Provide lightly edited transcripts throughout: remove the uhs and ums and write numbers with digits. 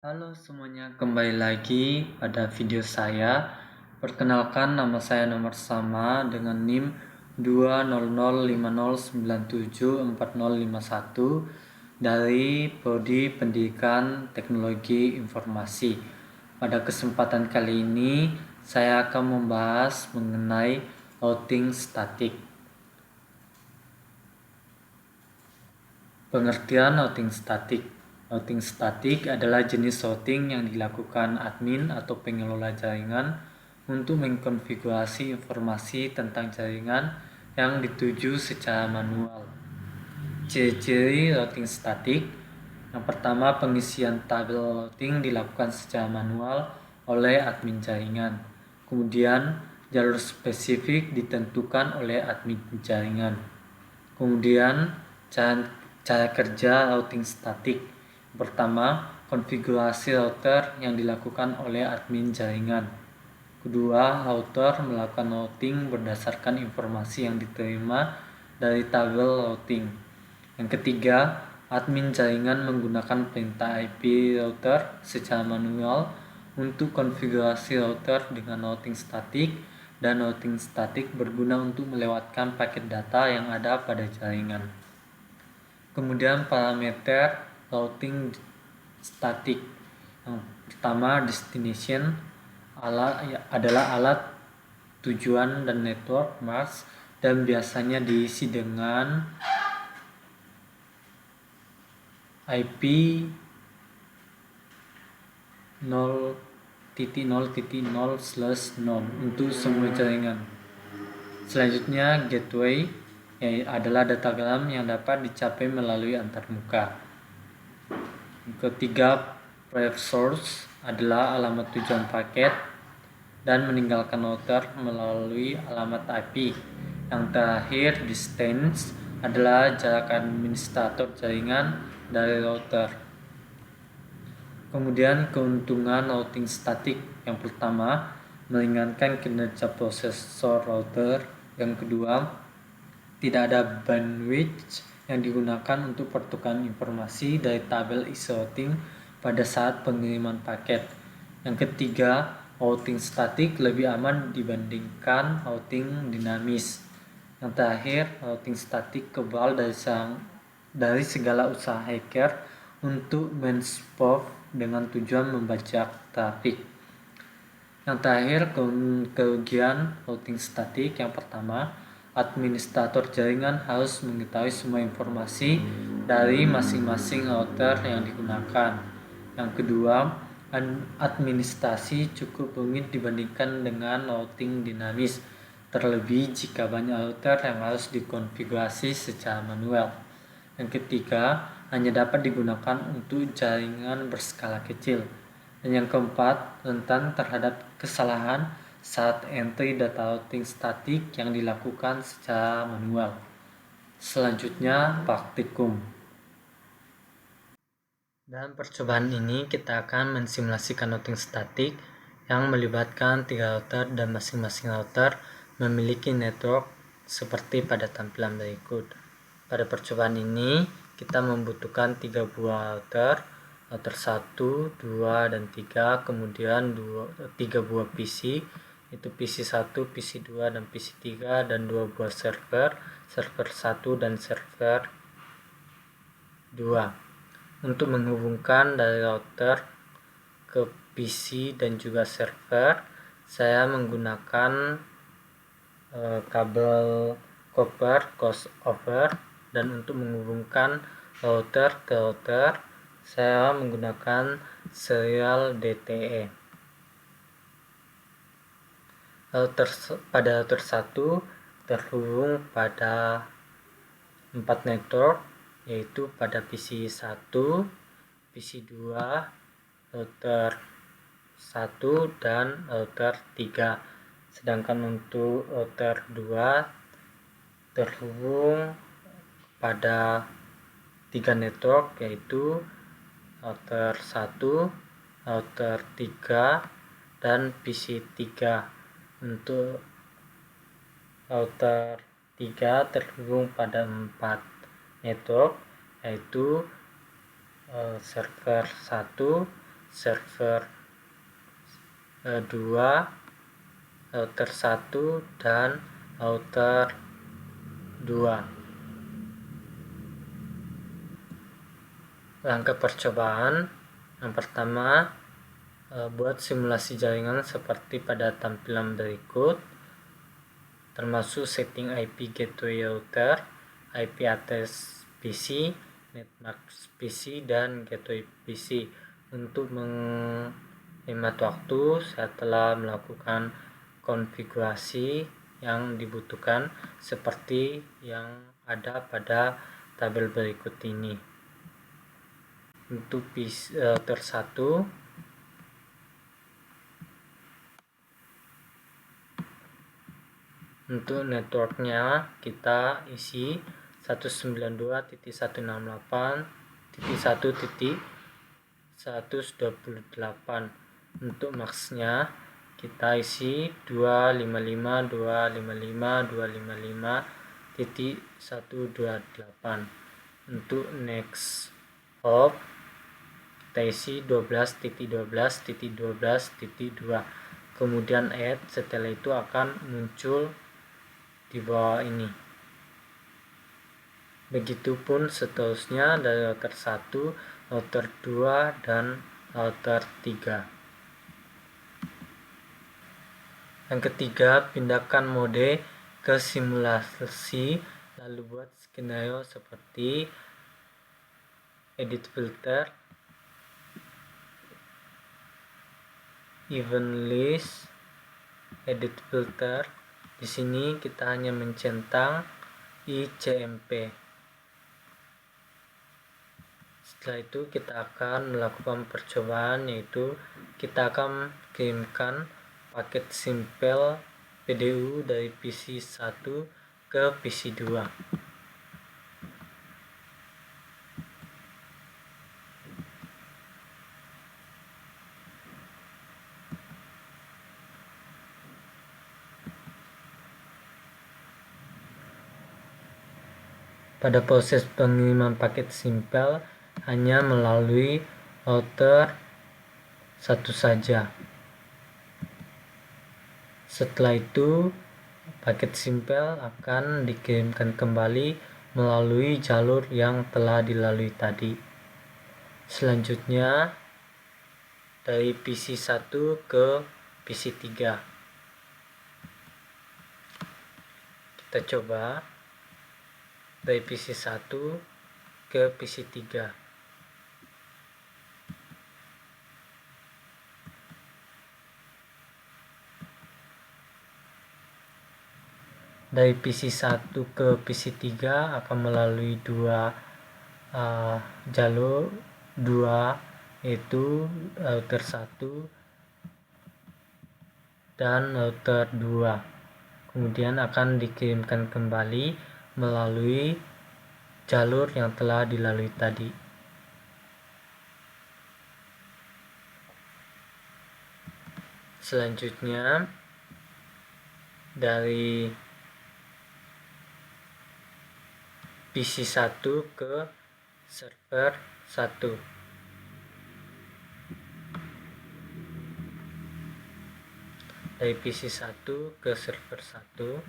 Halo semuanya, kembali lagi pada video saya. Perkenalkan, nama saya nomor sama dengan NIM 20050974051 dari Prodi Pendidikan Teknologi Informasi. Pada kesempatan kali ini, saya akan membahas mengenai routing statik. Pengertian routing statik. Routing statik adalah jenis routing yang dilakukan admin atau pengelola jaringan untuk mengkonfigurasi informasi tentang jaringan yang dituju secara manual. Ciri-ciri routing statik. Yang pertama, pengisian tabel routing dilakukan secara manual oleh admin jaringan. Kemudian, jalur spesifik ditentukan oleh admin jaringan. Kemudian, cara kerja routing statik. Pertama, konfigurasi router yang dilakukan oleh admin jaringan. Kedua, router melakukan routing berdasarkan informasi yang diterima dari tabel routing. Yang ketiga, admin jaringan menggunakan perintah IP router secara manual untuk konfigurasi router dengan routing statik, dan routing statik berguna untuk melewatkan paket data yang ada pada jaringan. Kemudian parameter routing statik. Yang pertama, destination adalah alat tujuan dan network mask, dan biasanya diisi dengan IP 0.0.0/0 untuk semua jaringan. Selanjutnya, gateway adalah datagram yang dapat dicapai melalui antarmuka. Ketiga, private source adalah alamat tujuan paket dan meninggalkan router melalui alamat IP. Yang terakhir, distance adalah jarak administrator jaringan dari router. Kemudian, keuntungan routing statik. Yang pertama, meringankan kinerja prosesor router. Yang kedua, tidak ada bandwidth yang digunakan untuk pertukaran informasi dari tabel isi routing pada saat pengiriman paket. Yang ketiga, routing statik lebih aman dibandingkan routing dinamis. Yang terakhir, routing statik kebal dari segala usaha hacker untuk menspoof dengan tujuan membajak trafik. Yang terakhir, kerugian routing statik. Yang pertama, administrator jaringan harus mengetahui semua informasi dari masing-masing router yang digunakan. Yang kedua, administrasi cukup rumit dibandingkan dengan routing dinamis, terlebih jika banyak router yang harus dikonfigurasi secara manual. Yang ketiga, hanya dapat digunakan untuk jaringan berskala kecil. Dan yang keempat, rentan terhadap kesalahan saat entry data routing statik yang dilakukan secara manual. Selanjutnya, praktikum. Dalam percobaan ini, kita akan mensimulasikan routing statik yang melibatkan 3 router dan masing-masing router memiliki network seperti pada tampilan berikut. Pada percobaan ini, kita membutuhkan 3 buah router 1, 2, dan 3, kemudian 3 buah PC, itu PC 1, PC 2, dan PC 3, dan 2 buah server 1 dan server 2. Untuk menghubungkan dari router ke PC dan juga server, saya menggunakan kabel copper crossover, dan untuk menghubungkan router ke router, saya menggunakan serial DTE. Pada router 1 terhubung pada 4 network, yaitu pada PC 1, PC 2, router 1, dan router 3. Sedangkan untuk router 2 terhubung pada 3 network, yaitu router 1, router 3, dan PC 3. Untuk router 3 terhubung pada 4 network, yaitu server 1, server 2, router 1, dan router 2. Langkah percobaan yang pertama, buat simulasi jaringan seperti pada tampilan berikut, termasuk setting IP gateway router, IP address PC, network PC, dan gateway PC. Untuk menghemat waktu, saya telah melakukan konfigurasi yang dibutuhkan seperti yang ada pada tabel berikut ini. Untuk router 1, untuk networknya kita isi 192.168.1.128. Untuk maxnya kita isi 255.255.255.128. Untuk next hop kita isi 12.12.12.2. kemudian add. Setelah itu akan muncul di bawah ini. Begitupun seterusnya dari router 1, router 2, dan router 3. Yang ketiga, pindahkan mode ke simulasi, lalu buat skenario seperti edit filter, event list, edit filter. Di sini kita hanya mencentang ICMP. Setelah itu kita akan melakukan percobaan, yaitu kita akan kirimkan paket simpel PDU dari PC 1 ke PC 2. Pada proses pengiriman paket simpel hanya melalui router 1 saja. Setelah itu paket simpel akan dikirimkan kembali melalui jalur yang telah dilalui tadi. Selanjutnya dari PC 1 ke PC 3. Kita coba dari PC 1 ke PC 3. Dari PC 1 ke PC 3 akan melalui jalur 2, yaitu router 1 dan router 2. Kemudian akan dikirimkan kembali melalui jalur yang telah dilalui tadi. Selanjutnya dari PC 1 ke server 1. Dari PC 1 ke server 1.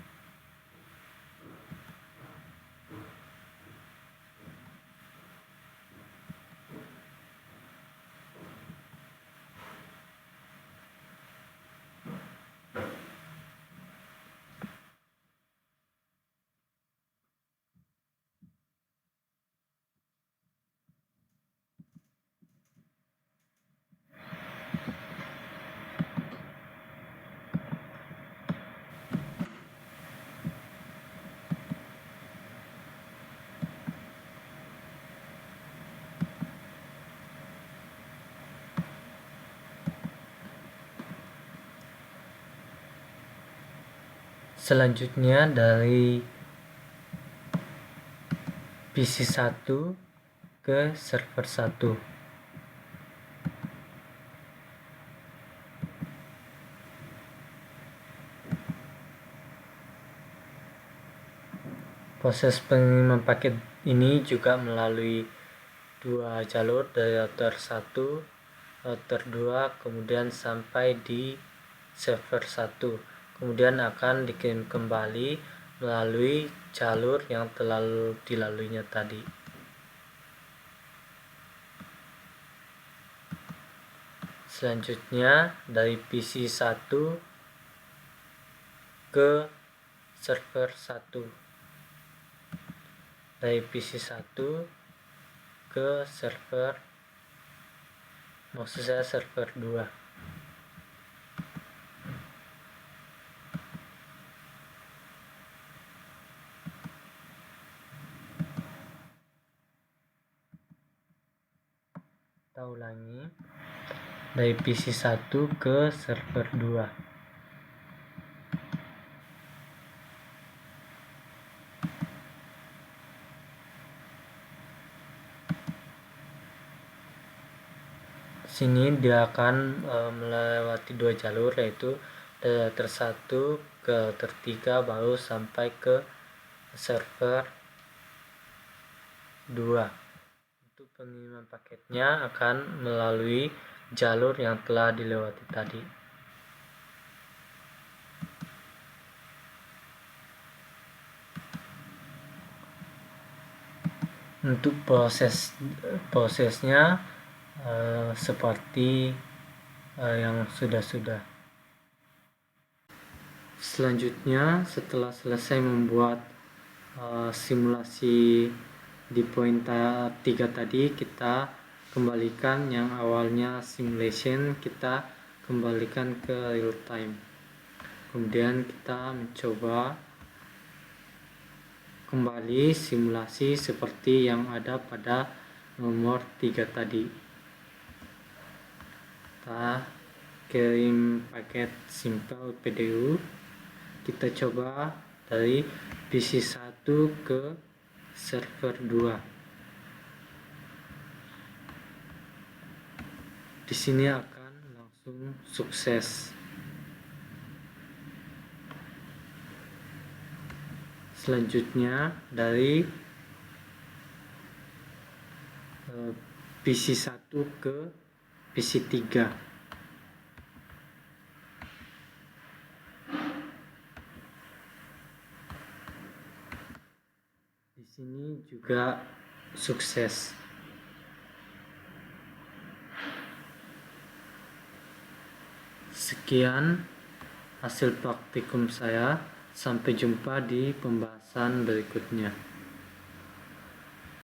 Selanjutnya dari PC 1 ke server 1. Proses pengiriman paket ini juga melalui dua jalur, dari router 1, router 2, kemudian sampai di server 1, kemudian akan dikirim kembali melalui jalur yang telah dilaluinya tadi. Selanjutnya dari PC 1 ke server 1, dari PC 1 ke server, maksud saya server 2. Kita ulangi, dari PC 1 ke server 2. Sini dia akan melewati 2 jalur, yaitu dari router 1 ke router 3 baru sampai ke server 2. Untuk pengiriman paketnya akan melalui jalur yang telah dilewati tadi. Untuk prosesnya seperti yang sudah-sudah. Selanjutnya, setelah selesai membuat simulasi di poin 3 tadi, kita kembalikan yang awalnya simulation, kita kembalikan ke real time. Kemudian kita mencoba kembali simulasi seperti yang ada pada nomor 3 tadi. Kita kirim paket simple PDU, kita coba dari PC 1 ke server 2. Di sini akan langsung sukses. Selanjutnya dari PC 1 ke PC 3. Di sini juga sukses. Sekian hasil praktikum saya. Sampai jumpa di pembahasan berikutnya.